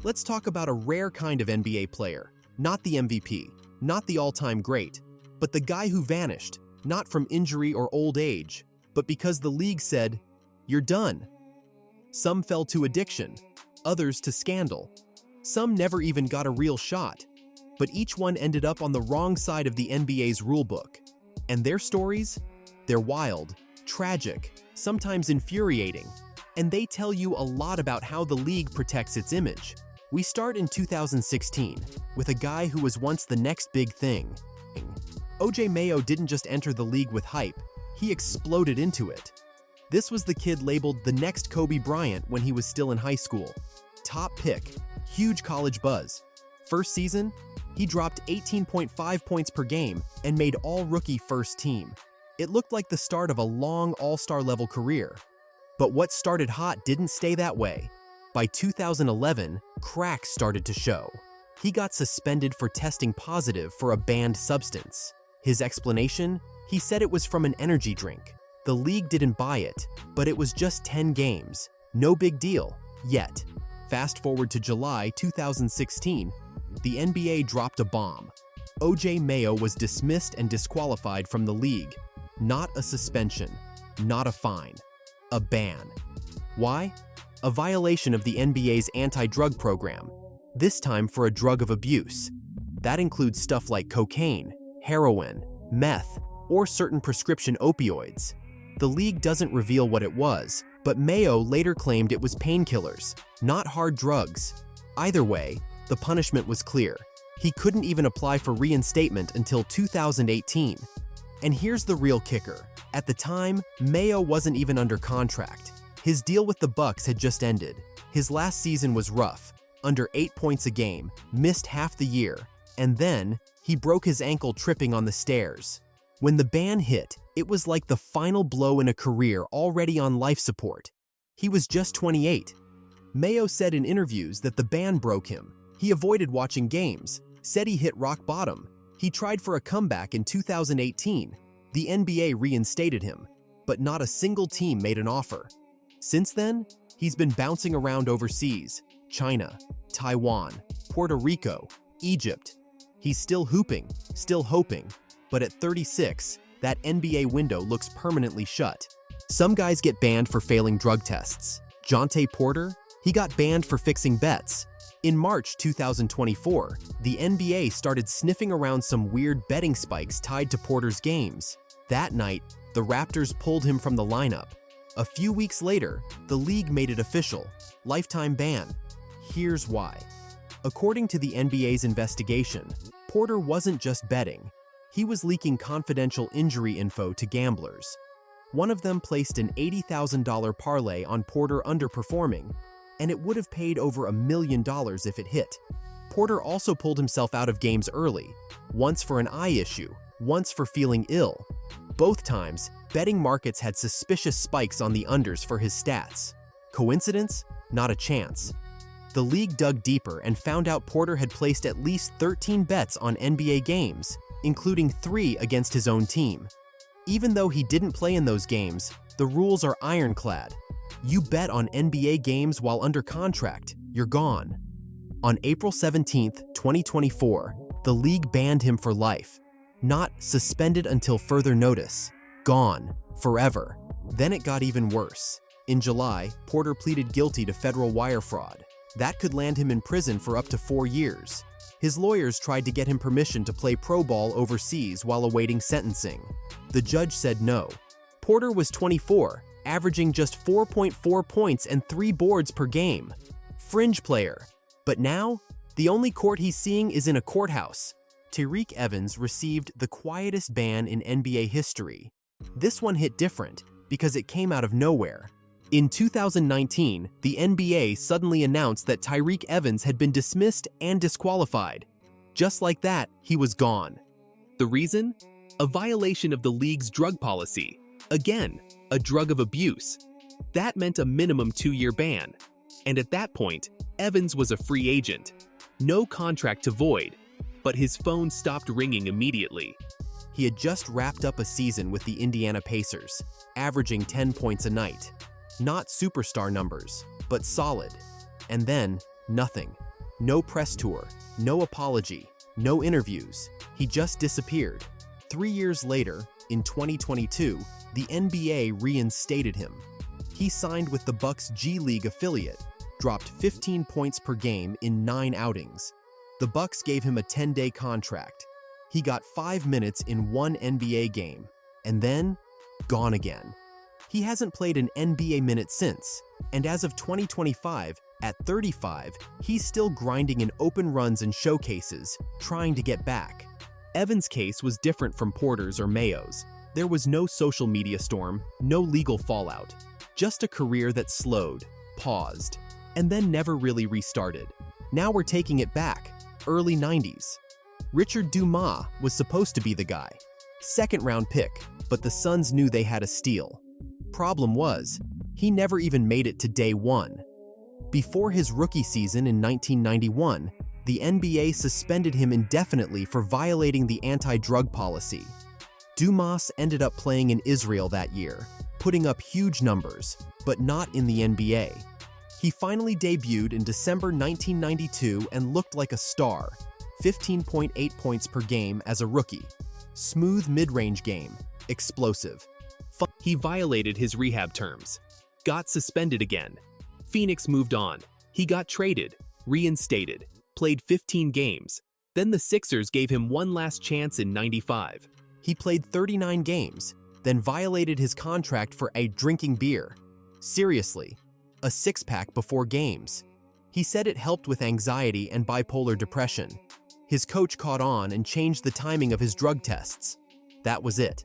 Let's talk about a rare kind of NBA player. Not the MVP, not the all-time great, but the guy who vanished, not from injury or old age, but because the league said, "You're done." Some fell to addiction, others to scandal. Some never even got a real shot, but each one ended up on the wrong side of the NBA's rulebook. And their stories? They're wild, tragic, sometimes infuriating, and they tell you a lot about how the league protects its image. We start in 2016 with a guy who was once the next big thing. OJ Mayo didn't just enter the league with hype, he exploded into it. This was the kid labeled the next Kobe Bryant when he was still in high school. Top pick, huge college buzz. First season, he dropped 18.5 points per game and made all-rookie first team. It looked like the start of a long all-star level career. But what started hot didn't stay that way. By 2011, cracks started to show. He got suspended for testing positive for a banned substance. His explanation? He said it was from an energy drink. The league didn't buy it, but it was just 10 games. No big deal, yet. Fast forward to July 2016, the NBA dropped a bomb. OJ Mayo was dismissed and disqualified from the league. Not a suspension, not a fine, a ban. Why? A violation of the NBA's anti-drug program, this time for a drug of abuse. That includes stuff like cocaine, heroin, meth, or certain prescription opioids. The league doesn't reveal what it was, but Mayo later claimed it was painkillers, not hard drugs. Either way, the punishment was clear. He couldn't even apply for reinstatement until 2018. And here's the real kicker. At the time, Mayo wasn't even under contract. His deal with the Bucks had just ended. His last season was rough, under 8 points a game, missed half the year, and then he broke his ankle tripping on the stairs. When the ban hit, it was like the final blow in a career already on life support. He was just 28. Mayo said in interviews that the ban broke him. He avoided watching games, said he hit rock bottom. He tried for a comeback in 2018. The NBA reinstated him, but not a single team made an offer. Since then, he's been bouncing around overseas, China, Taiwan, Puerto Rico, Egypt. He's still hooping, still hoping, but at 36, that NBA window looks permanently shut. Some guys get banned for failing drug tests. Jontay Porter, he got banned for fixing bets. In March 2024, the NBA started sniffing around some weird betting spikes tied to Porter's games. That night, the Raptors pulled him from the lineup. A few weeks later, the league made it official, lifetime ban. Here's why. According to the NBA's investigation, Porter wasn't just betting. He was leaking confidential injury info to gamblers. One of them placed an $80,000 parlay on Porter underperforming, and it would have paid over $1 million if it hit. Porter also pulled himself out of games early, once for an eye issue, once for feeling ill. Both times, betting markets had suspicious spikes on the unders for his stats. Coincidence? Not a chance. The league dug deeper and found out Porter had placed at least 13 bets on NBA games, including 3 against his own team. Even though he didn't play in those games, the rules are ironclad. You bet on NBA games while under contract, you're gone. On April 17, 2024, the league banned him for life. Not suspended until further notice. Gone. Forever. Then it got even worse. In July, Porter pleaded guilty to federal wire fraud. That could land him in prison for up to 4 years. His lawyers tried to get him permission to play pro ball overseas while awaiting sentencing. The judge said no. Porter was 24, averaging just 4.4 points and 3 boards per game. Fringe player. But now, the only court he's seeing is in a courthouse. Tyreke Evans received the quietest ban in NBA history. This one hit different because it came out of nowhere. In 2019, the NBA suddenly announced that Tyreke Evans had been dismissed and disqualified. Just like that, he was gone. The reason? A violation of the league's drug policy. Again, a drug of abuse. That meant a minimum 2-year ban. And at that point, Evans was a free agent. No contract to void, but his phone stopped ringing immediately. He had just wrapped up a season with the Indiana Pacers, averaging 10 points a night. Not superstar numbers, but solid. And then, nothing. No press tour, no apology, no interviews. He just disappeared. 3 years later, in 2022, the NBA reinstated him. He signed with the Bucks G League affiliate, dropped 15 points per game in 9 outings. The Bucks gave him a 10-day contract. He got 5 minutes in 1 NBA game, and then gone again. He hasn't played an NBA minute since, and as of 2025, at 35, he's still grinding in open runs and showcases, trying to get back. Evans' case was different from Porter's or Mayo's. There was no social media storm, no legal fallout, just a career that slowed, paused, and then never really restarted. Now we're taking it back, early 90s. Richard Dumas was supposed to be the guy. Second-round pick, but the Suns knew they had a steal. Problem was, he never even made it to day 1. Before his rookie season in 1991, the NBA suspended him indefinitely for violating the anti-drug policy. Dumas ended up playing in Israel that year, putting up huge numbers, but not in the NBA. He finally debuted in December 1992 and looked like a star, 15.8 points per game as a rookie. Smooth mid-range game, explosive. He violated his rehab terms, got suspended again. Phoenix moved on. He got traded, reinstated, played 15 games. Then the Sixers gave him one last chance in '95. He played 39 games, then violated his contract for drinking beer. Seriously, a six-pack before games. He said it helped with anxiety and bipolar depression. His coach caught on and changed the timing of his drug tests. That was it.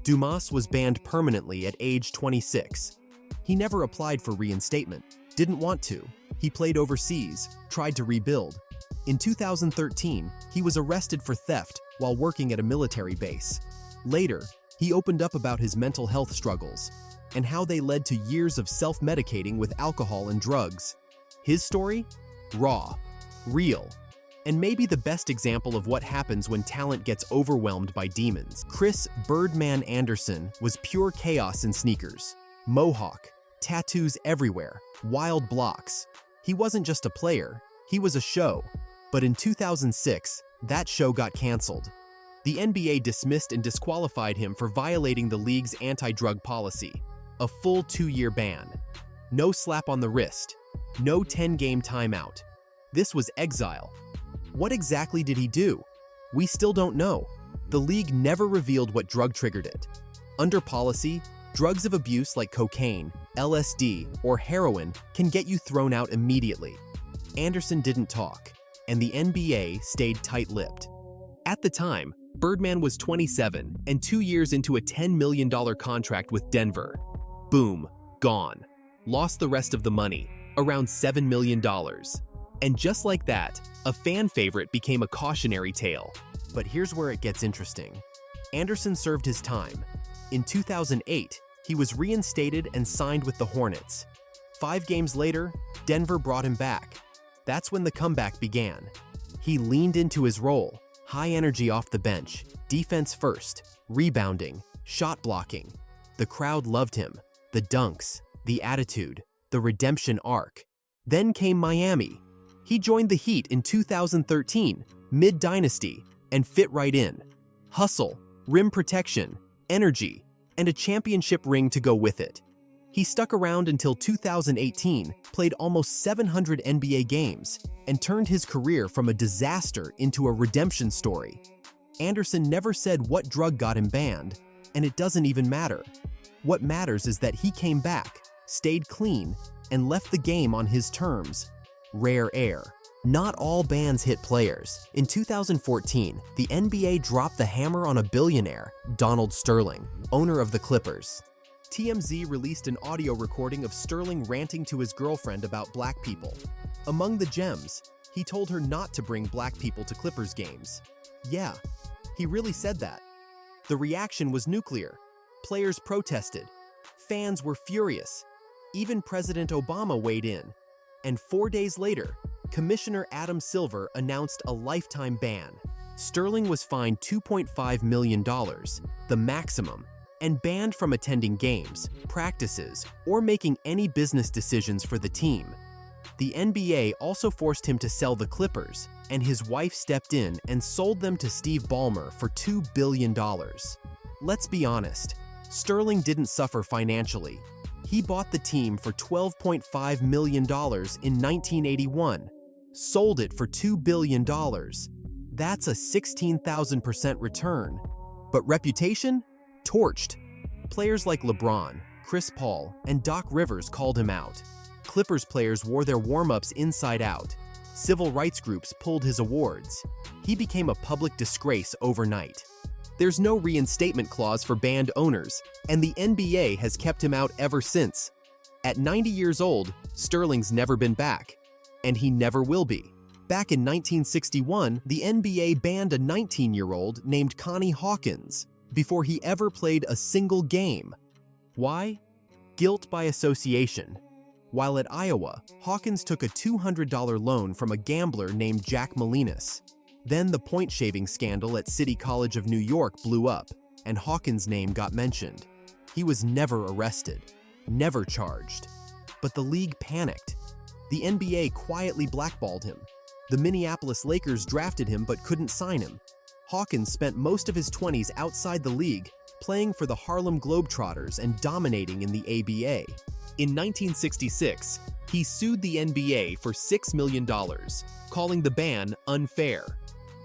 Dumas was banned permanently at age 26. He never applied for reinstatement, didn't want to. He played overseas, tried to rebuild. In 2013, he was arrested for theft while working at a military base. Later, he opened up about his mental health struggles and how they led to years of self-medicating with alcohol and drugs. His story? Raw, real, and maybe the best example of what happens when talent gets overwhelmed by demons. Chris "Birdman" Andersen was pure chaos in sneakers. Mohawk, tattoos everywhere, wild blocks. He wasn't just a player, he was a show. But in 2006, that show got canceled. The NBA dismissed and disqualified him for violating the league's anti-drug policy. A full 2-year ban. No slap on the wrist. No 10-game timeout. This was exile. What exactly did he do? We still don't know. The league never revealed what drug triggered it. Under policy, drugs of abuse like cocaine, LSD, or heroin can get you thrown out immediately. Andersen didn't talk, and the NBA stayed tight-lipped. At the time, Birdman was 27 and 2 years into a $10 million contract with Denver. Boom, gone. Lost the rest of the money, around $7 million. And just like that, a fan favorite became a cautionary tale. But here's where it gets interesting. Andersen served his time. In 2008, he was reinstated and signed with the Hornets. 5 games later, Denver brought him back. That's when the comeback began. He leaned into his role, high energy off the bench, defense first, rebounding, shot blocking. The crowd loved him, the dunks, the attitude, the redemption arc. Then came Miami. He joined the Heat in 2013, mid-dynasty, and fit right in. Hustle, rim protection, energy, and a championship ring to go with it. He stuck around until 2018, played almost 700 NBA games, and turned his career from a disaster into a redemption story. Andersen never said what drug got him banned, and it doesn't even matter. What matters is that he came back, stayed clean, and left the game on his terms. Rare air. Not all bans hit players. In 2014, the NBA dropped the hammer on a billionaire, Donald Sterling, owner of the Clippers. TMZ released an audio recording of Sterling ranting to his girlfriend about black people. Among the gems, he told her not to bring black people to Clippers games. Yeah, he really said that. The reaction was nuclear. Players protested. Fans were furious. Even President Obama weighed in. And 4 days later, Commissioner Adam Silver announced a lifetime ban. Sterling was fined $2.5 million, the maximum, and banned from attending games, practices, or making any business decisions for the team. The NBA also forced him to sell the Clippers, and his wife stepped in and sold them to Steve Ballmer for $2 billion. Let's be honest, Sterling didn't suffer financially. He bought the team for $12.5 million in 1981, sold it for $2 billion. That's a 16,000% return. But reputation? Torched. Players like LeBron, Chris Paul, and Doc Rivers called him out. Clippers players wore their warm-ups inside out. Civil rights groups pulled his awards. He became a public disgrace overnight. There's no reinstatement clause for band owners, and the NBA has kept him out ever since. At 90 years old, Sterling's never been back, and he never will be. Back in 1961, the NBA banned a 19-year-old named Connie Hawkins before he ever played a single game. Why? Guilt by association. While at Iowa, Hawkins took a $200 loan from a gambler named Jack Molinas. Then the point-shaving scandal at City College of New York blew up, and Hawkins' name got mentioned. He was never arrested, never charged. But the league panicked. The NBA quietly blackballed him. The Minneapolis Lakers drafted him but couldn't sign him. Hawkins spent most of his 20s outside the league, playing for the Harlem Globetrotters and dominating in the ABA. In 1966, he sued the NBA for $6 million, calling the ban unfair.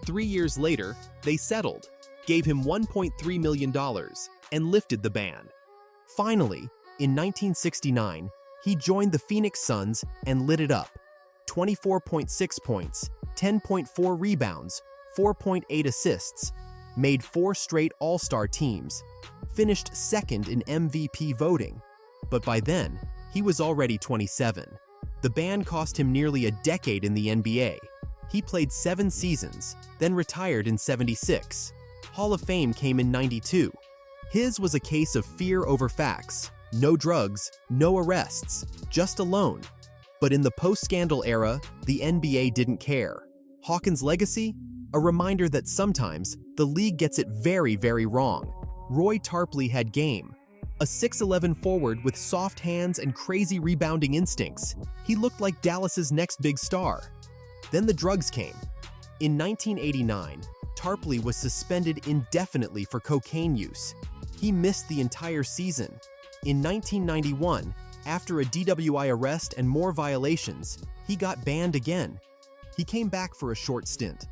3 years later, they settled, gave him $1.3 million, and lifted the ban. Finally, in 1969, he joined the Phoenix Suns and lit it up. 24.6 points, 10.4 rebounds, 4.8 assists, made 4 straight All-Star teams, finished second in MVP voting. But by then, he was already 27. The ban cost him nearly a decade in the NBA. He played 7 seasons, then retired in '76. Hall of Fame came in '92. His was a case of fear over facts. No drugs, no arrests, just a loan. But in the post-scandal era, the NBA didn't care. Hawkins' legacy? A reminder that sometimes the league gets it very, very wrong. Roy Tarpley had game. A 6'11" forward with soft hands and crazy rebounding instincts. He looked like Dallas's next big star. Then the drugs came. In 1989, Tarpley was suspended indefinitely for cocaine use. He missed the entire season. In 1991, after a DWI arrest and more violations, he got banned again. He came back for a short stint.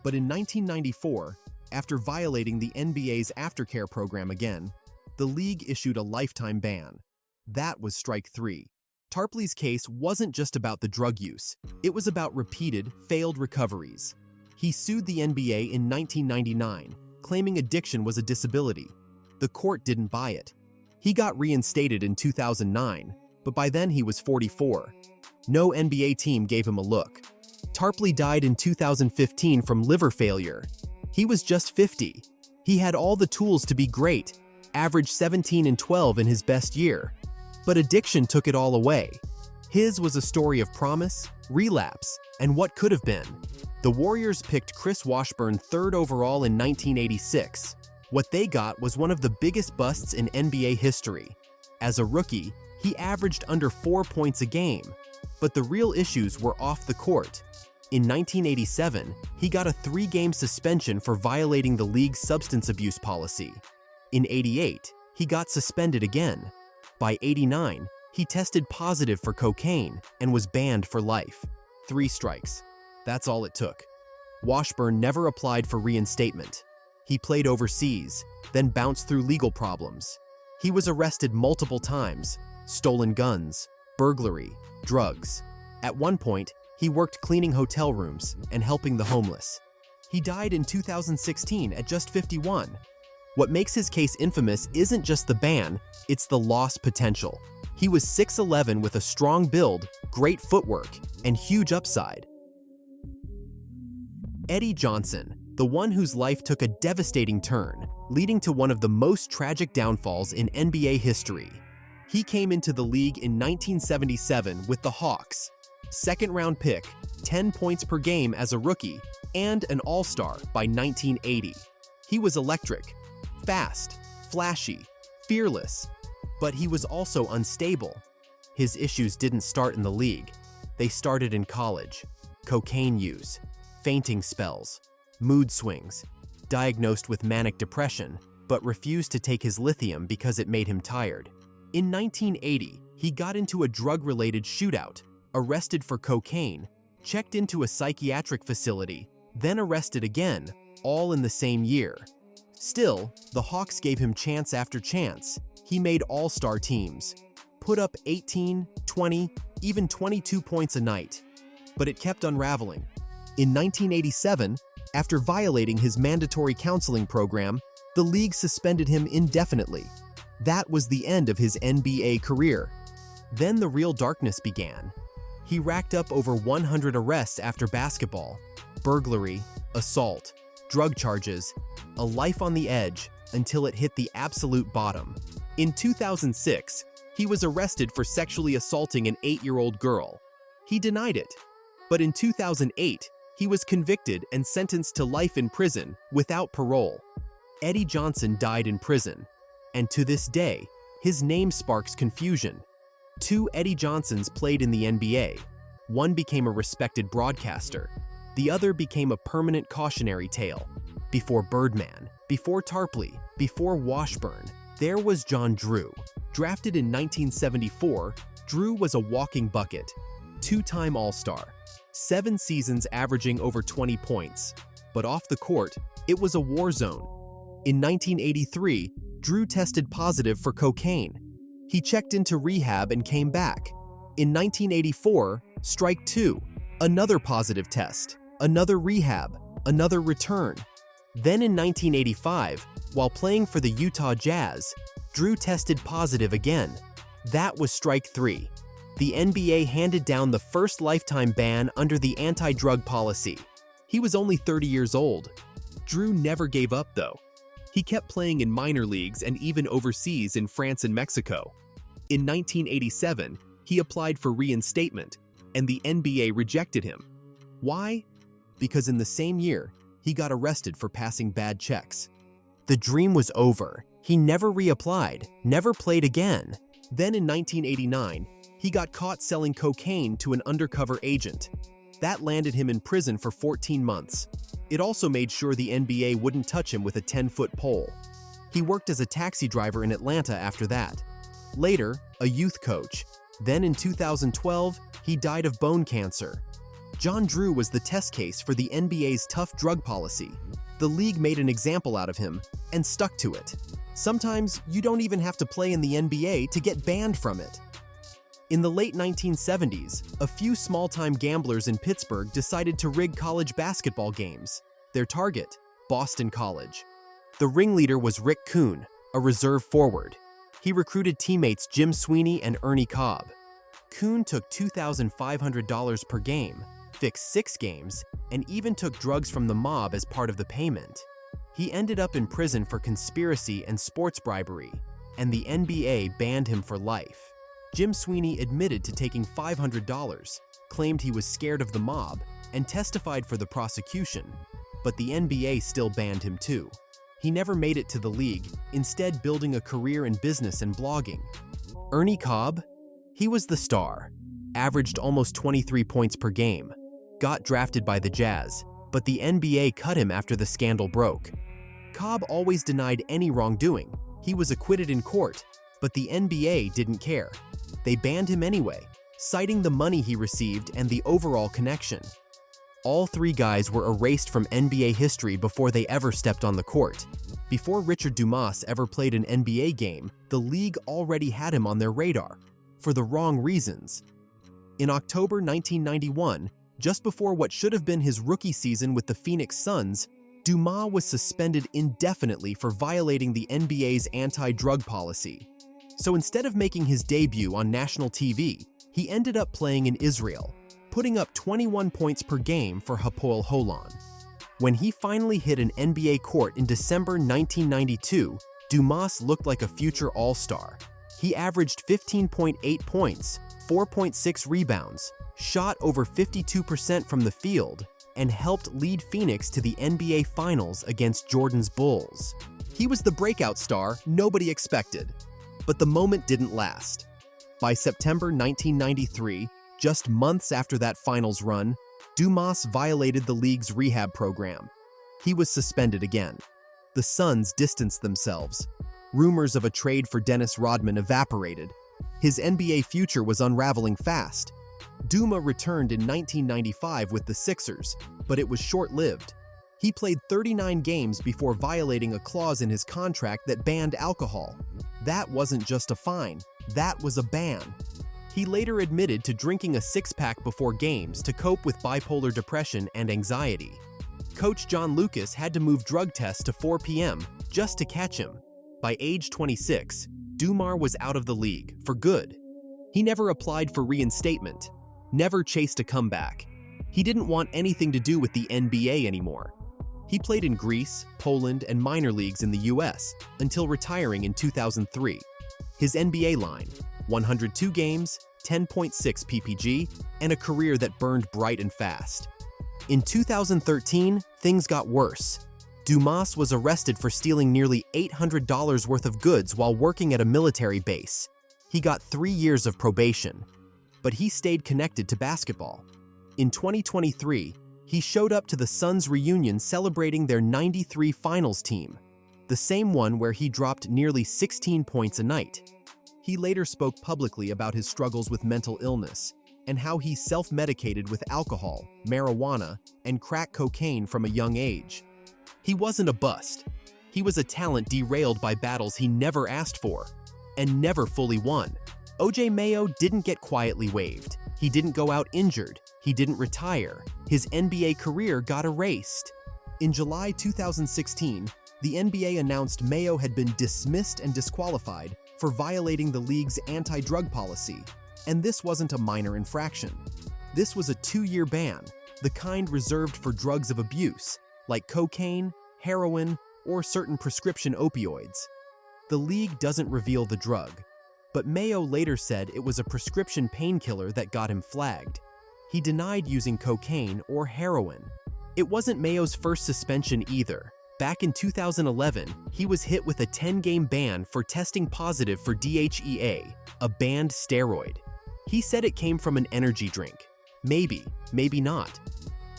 But in 1994, after violating the NBA's aftercare program again, the league issued a lifetime ban. That was strike 3. Tarpley's case wasn't just about the drug use. It was about repeated, failed recoveries. He sued the NBA in 1999, claiming addiction was a disability. The court didn't buy it. He got reinstated in 2009, but by then he was 44. No NBA team gave him a look. Tarpley died in 2015 from liver failure. He was just 50. He had all the tools to be great, averaged 17 and 12 in his best year. But addiction took it all away. His was a story of promise, relapse, and what could have been. The Warriors picked Chris Washburn 3rd overall in 1986. What they got was one of the biggest busts in NBA history. As a rookie, he averaged under 4 points a game. But the real issues were off the court. In 1987, he got a 3-game suspension for violating the league's substance abuse policy. In '88, he got suspended again. By '89, he tested positive for cocaine and was banned for life. 3 strikes. That's all it took. Washburn never applied for reinstatement. He played overseas, then bounced through legal problems. He was arrested multiple times, stolen guns, burglary, drugs. At one point, he worked cleaning hotel rooms and helping the homeless. He died in 2016 at just 51. What makes his case infamous isn't just the ban, it's the lost potential. He was 6'11" with a strong build, great footwork, and huge upside. Eddie Johnson, the one whose life took a devastating turn, leading to one of the most tragic downfalls in NBA history. He came into the league in 1977 with the Hawks. Second-round pick, 10 points per game as a rookie, and an All-Star by 1980. He was electric, fast, flashy, fearless, but he was also unstable. His issues didn't start in the league. They started in college. Cocaine use, fainting spells, mood swings, diagnosed with manic depression, but refused to take his lithium because it made him tired. In 1980, he got into a drug-related shootout, arrested for cocaine, checked into a psychiatric facility, then arrested again, all in the same year. Still, the Hawks gave him chance after chance. He made all-star teams, put up 18, 20, even 22 points a night. But it kept unraveling. In 1987, after violating his mandatory counseling program, the league suspended him indefinitely. That was the end of his NBA career. Then the real darkness began. He racked up over 100 arrests after basketball, burglary, assault, drug charges, a life on the edge until it hit the absolute bottom. In 2006, he was arrested for sexually assaulting an 8-year-old girl. He denied it. But in 2008, he was convicted and sentenced to life in prison without parole. Eddie Johnson died in prison, and to this day, his name sparks confusion. 2 Eddie Johnsons played in the NBA. One became a respected broadcaster. The other became a permanent cautionary tale. Before Birdman, before Tarpley, before Washburn, there was John Drew. Drafted in 1974, Drew was a walking bucket, 2-time All-Star, 7 seasons averaging over 20 points. But off the court, it was a war zone. In 1983, Drew tested positive for cocaine. He checked into rehab and came back. In 1984, strike 2, another positive test, another rehab, another return. Then in 1985, while playing for the Utah Jazz, Drew tested positive again. That was strike 3. The NBA handed down the first lifetime ban under the anti-drug policy. He was only 30 years old. Drew never gave up, though. He kept playing in minor leagues and even overseas in France and Mexico. In 1987, he applied for reinstatement, and the NBA rejected him. Why? Because in the same year, he got arrested for passing bad checks. The dream was over. He never reapplied, never played again. Then in 1989, he got caught selling cocaine to an undercover agent. That landed him in prison for 14 months. It also made sure the NBA wouldn't touch him with a 10-foot pole. He worked as a taxi driver in Atlanta after that. Later, a youth coach. Then in 2012, he died of bone cancer. John Drew was the test case for the NBA's tough drug policy. The league made an example out of him and stuck to it. Sometimes you don't even have to play in the NBA to get banned from it. In the late 1970s, a few small-time gamblers in Pittsburgh decided to rig college basketball games. Their target, Boston College. The ringleader was Rick Kuhn, a reserve forward. He recruited teammates Jim Sweeney and Ernie Cobb. Kuhn took $2,500 per game, fixed 6 games, and even took drugs from the mob as part of the payment. He ended up in prison for conspiracy and sports bribery, and the NBA banned him for life. Jim Sweeney admitted to taking $500, claimed he was scared of the mob, and testified for the prosecution, but the NBA still banned him too. He never made it to the league, instead building a career in business and blogging. Ernie Cobb? He was the star, averaged almost 23 points per game, got drafted by the Jazz, but the NBA cut him after the scandal broke. Cobb always denied any wrongdoing. He was acquitted in court, but the NBA didn't care. They banned him anyway, citing the money he received and the overall connection. All 3 guys were erased from NBA history before they ever stepped on the court. Before Richard Dumas ever played an NBA game, the league already had him on their radar, for the wrong reasons. In October 1991, just before what should have been his rookie season with the Phoenix Suns, Dumas was suspended indefinitely for violating the NBA's anti-drug policy. So instead of making his debut on national TV, he ended up playing in Israel, putting up 21 points per game for Hapoel Holon. When he finally hit an NBA court in December 1992, Dumas looked like a future all-star. He averaged 15.8 points, 4.6 rebounds, shot over 52% from the field, and helped lead Phoenix to the NBA Finals against Jordan's Bulls. He was the breakout star nobody expected. But the moment didn't last. By September 1993, Just months after that finals run, Dumas violated the league's rehab program. He was suspended again. The Suns distanced themselves. Rumors of a trade for Dennis Rodman evaporated. His NBA future was unraveling fast. Dumas returned in 1995 with the Sixers, but it was short-lived. He played 39 games before violating a clause in his contract that banned alcohol. That wasn't just a fine, that was a ban. He later admitted to drinking a six-pack before games to cope with bipolar depression and anxiety. Coach John Lucas had to move drug tests to 4 p.m. just to catch him. By age 26, Dumas was out of the league, for good. He never applied for reinstatement, never chased a comeback. He didn't want anything to do with the NBA anymore. He played in Greece, Poland, and minor leagues in the US until retiring in 2003. His NBA line, 102 games, 10.6 PPG, and a career that burned bright and fast. In 2013, things got worse. Dumas was arrested for stealing nearly $800 worth of goods while working at a military base. He got 3 years of probation, but he stayed connected to basketball. In 2023, he showed up to the Suns reunion celebrating their '93 finals team, the same one where he dropped nearly 16 points a night. He later spoke publicly about his struggles with mental illness and how he self-medicated with alcohol, marijuana, and crack cocaine from a young age. He wasn't a bust. He was a talent derailed by battles he never asked for and never fully won. OJ Mayo didn't get quietly waived. He didn't go out injured. He didn't retire. His NBA career got erased. In July 2016, the NBA announced Mayo had been dismissed and disqualified for violating the league's anti-drug policy, and this wasn't a minor infraction. This was a 2-year ban, the kind reserved for drugs of abuse, like cocaine, heroin, or certain prescription opioids. The league doesn't reveal the drug, but Mayo later said it was a prescription painkiller that got him flagged. He denied using cocaine or heroin. It wasn't Mayo's first suspension either. Back in 2011, he was hit with a 10-game ban for testing positive for DHEA, a banned steroid. He said it came from an energy drink. Maybe, maybe not.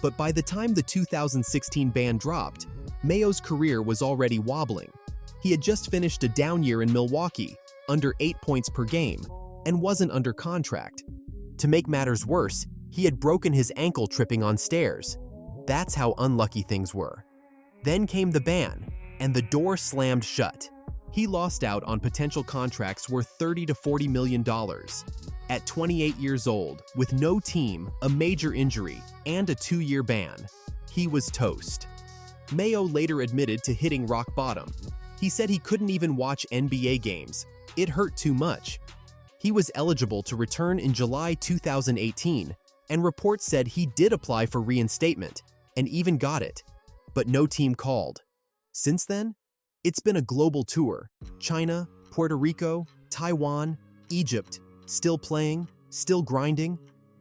But by the time the 2016 ban dropped, Mayo's career was already wobbling. He had just finished a down year in Milwaukee, under 8 points per game, and wasn't under contract. To make matters worse, he had broken his ankle tripping on stairs. That's how unlucky things were. Then came the ban, and the door slammed shut. He lost out on potential contracts worth $30 to $40 million. At 28 years old, with no team, a major injury, and a 2-year ban, he was toast. Mayo later admitted to hitting rock bottom. He said he couldn't even watch NBA games. It hurt too much. He was eligible to return in July 2018, and reports said he did apply for reinstatement, and even got it. But no team called. Since then, it's been a global tour. China, Puerto Rico, Taiwan, Egypt, still playing, still grinding.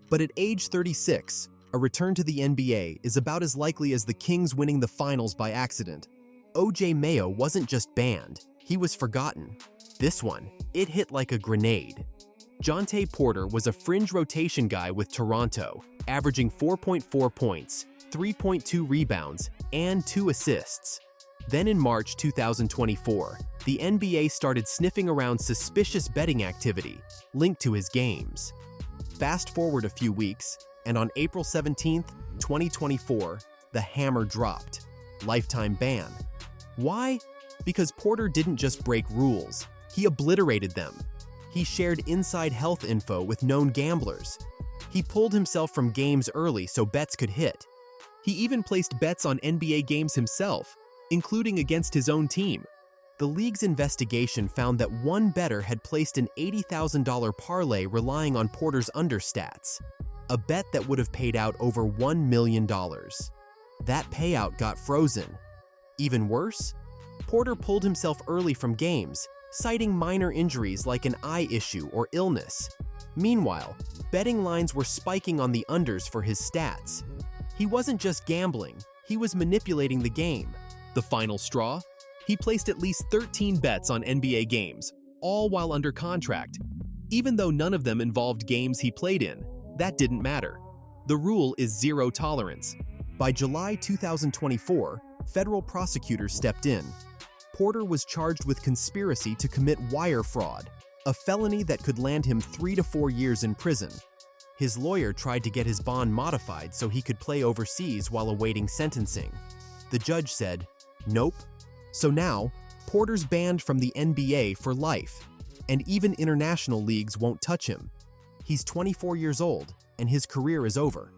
But at age 36, a return to the NBA is about as likely as the Kings winning the finals by accident. OJ Mayo wasn't just banned, he was forgotten. This one, it hit like a grenade. Jontay Porter was a fringe rotation guy with Toronto, averaging 4.4 points, 3.2 rebounds, and 2 assists. Then in March 2024, the NBA started sniffing around suspicious betting activity linked to his games. Fast forward a few weeks, and on April 17, 2024, the hammer dropped. Lifetime ban. Why? Because Porter didn't just break rules, he obliterated them. He shared inside health info with known gamblers. He pulled himself from games early so bets could hit. He even placed bets on NBA games himself, including against his own team. The league's investigation found that one bettor had placed an $80,000 parlay relying on Porter's understats, a bet that would have paid out over $1 million. That payout got frozen. Even worse, Porter pulled himself early from games, citing minor injuries like an eye issue or illness. Meanwhile, betting lines were spiking on the unders for his stats. He wasn't just gambling, he was manipulating the game. The final straw? He placed at least 13 bets on NBA games, all while under contract. Even though none of them involved games he played in, That didn't matter. The rule is zero tolerance. By July 2024, federal prosecutors stepped in. Porter was charged with conspiracy to commit wire fraud, a felony that could land him 3 to 4 years in prison. His lawyer tried to get his bond modified so he could play overseas while awaiting sentencing. The judge said, "Nope." So now, Porter's banned from the NBA for life, and even international leagues won't touch him. He's 24 years old, and his career is over.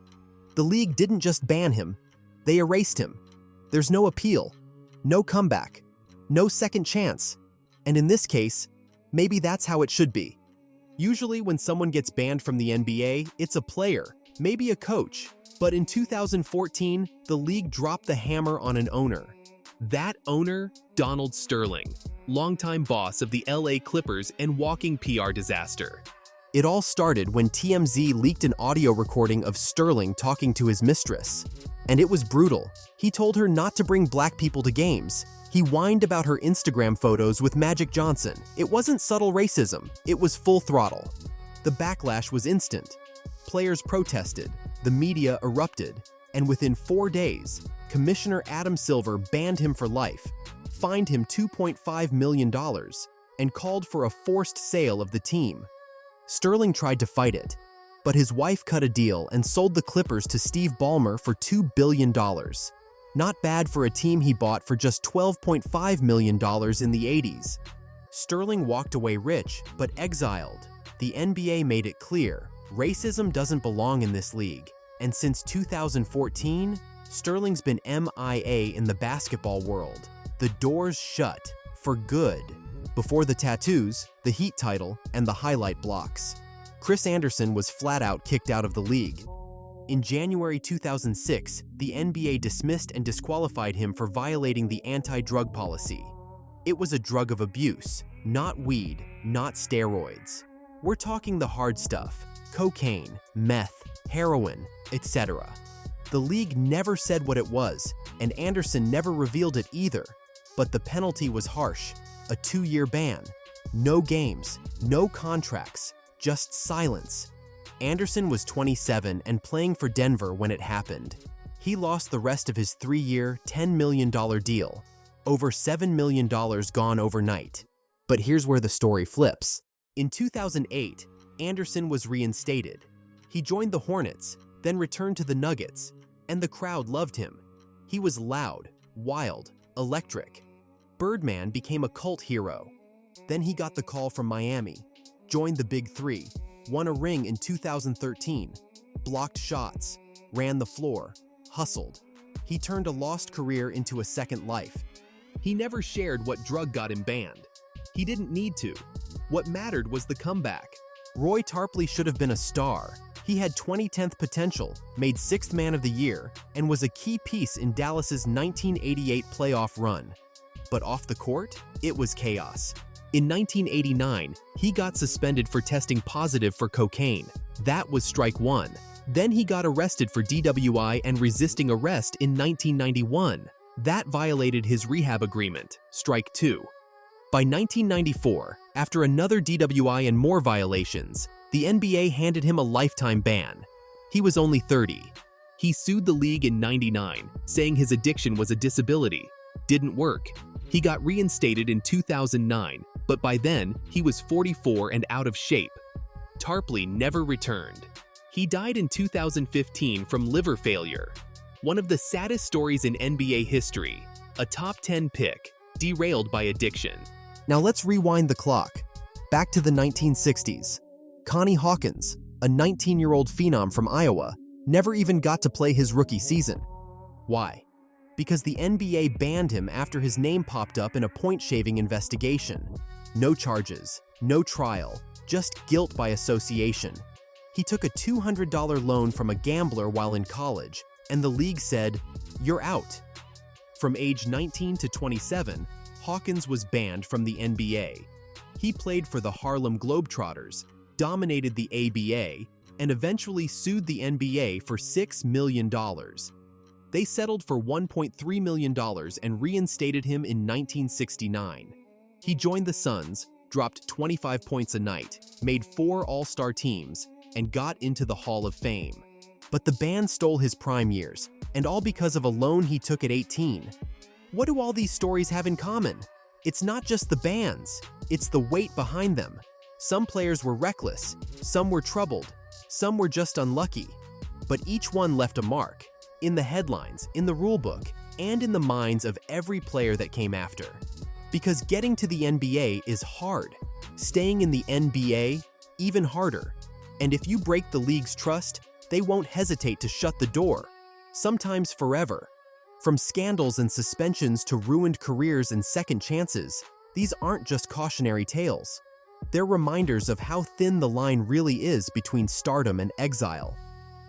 The league didn't just ban him, they erased him. There's no appeal, no comeback, no second chance. And in this case, maybe that's how it should be. Usually when someone gets banned from the NBA, it's a player, maybe a coach. But in 2014, the league dropped the hammer on an owner. That owner, Donald Sterling, longtime boss of the LA Clippers and walking PR disaster. It all started when TMZ leaked an audio recording of Sterling talking to his mistress. And it was brutal. He told her not to bring black people to games. He whined about her Instagram photos with Magic Johnson. It wasn't subtle racism, it was full throttle. The backlash was instant. Players protested, the media erupted, and within 4 days, Commissioner Adam Silver banned him for life, fined him $2.5 million, and called for a forced sale of the team. Sterling tried to fight it, but his wife cut a deal and sold the Clippers to Steve Ballmer for $2 billion. Not bad for a team he bought for just $12.5 million in the 80s. Sterling walked away rich, but exiled. The NBA made it clear, racism doesn't belong in this league. And since 2014, Sterling's been MIA in the basketball world. The doors shut, for good. Before the tattoos, the Heat title, and the highlight blocks. Chris Andersen was flat out kicked out of the league. In January 2006, the NBA dismissed and disqualified him for violating the anti-drug policy. It was a drug of abuse, not weed, not steroids. We're talking the hard stuff, cocaine, meth, heroin, etc. The league never said what it was, and Andersen never revealed it either. But the penalty was harsh, a 2-year ban. No games, no contracts, just silence. Andersen was 27 and playing for Denver when it happened. He lost the rest of his 3-year, $10 million deal. Over $7 million gone overnight. But here's where the story flips. In 2008, Andersen was reinstated. He joined the Hornets, then returned to the Nuggets, and the crowd loved him. He was loud, wild, electric. Birdman became a cult hero. Then he got the call from Miami, joined the Big Three, won a ring in 2013, blocked shots, ran the floor, hustled. He turned a lost career into a second life. He never shared what drug got him banned. He didn't need to. What mattered was the comeback. Roy Tarpley should have been a star. He had 2010th potential, made 6th Man of the Year, and was a key piece in Dallas's 1988 playoff run. But off the court, it was chaos. In 1989, he got suspended for testing positive for cocaine. That was strike 1. Then he got arrested for DWI and resisting arrest in 1991. That violated his rehab agreement, strike 2. By 1994, after another DWI and more violations, the NBA handed him a lifetime ban. He was only 30. He sued the league in '99, saying his addiction was a disability. Didn't work. He got reinstated in 2009, but by then, he was 44 and out of shape. Tarpley never returned. He died in 2015 from liver failure. One of the saddest stories in NBA history, a top 10 pick, derailed by addiction. Now let's rewind the clock. Back to the 1960s. Connie Hawkins, a 19-year-old phenom from Iowa, never even got to play his rookie season. Why? Because the NBA banned him after his name popped up in a point-shaving investigation. No charges, no trial, just guilt by association. He took a $200 loan from a gambler while in college, and the league said, "You're out." From age 19 to 27, Hawkins was banned from the NBA. He played for the Harlem Globetrotters, dominated the ABA, and eventually sued the NBA for $6 million. They settled for $1.3 million and reinstated him in 1969. He joined the Suns, dropped 25 points a night, made 4 All-Star teams, and got into the Hall of Fame. But the band stole his prime years, and all because of a loan he took at 18. What do all these stories have in common? It's not just the bands, it's the weight behind them. Some players were reckless, some were troubled, some were just unlucky. But each one left a mark, in the headlines, in the rulebook, and in the minds of every player that came after. Because getting to the NBA is hard. Staying in the NBA, even harder. And if you break the league's trust, they won't hesitate to shut the door, sometimes forever. From scandals and suspensions to ruined careers and second chances, these aren't just cautionary tales. They're reminders of how thin the line really is between stardom and exile.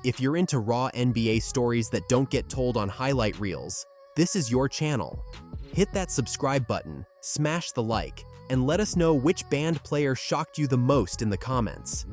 If you're into raw NBA stories that don't get told on highlight reels, this is your channel. Hit that subscribe button, smash the like, and let us know which band player shocked you the most in the comments.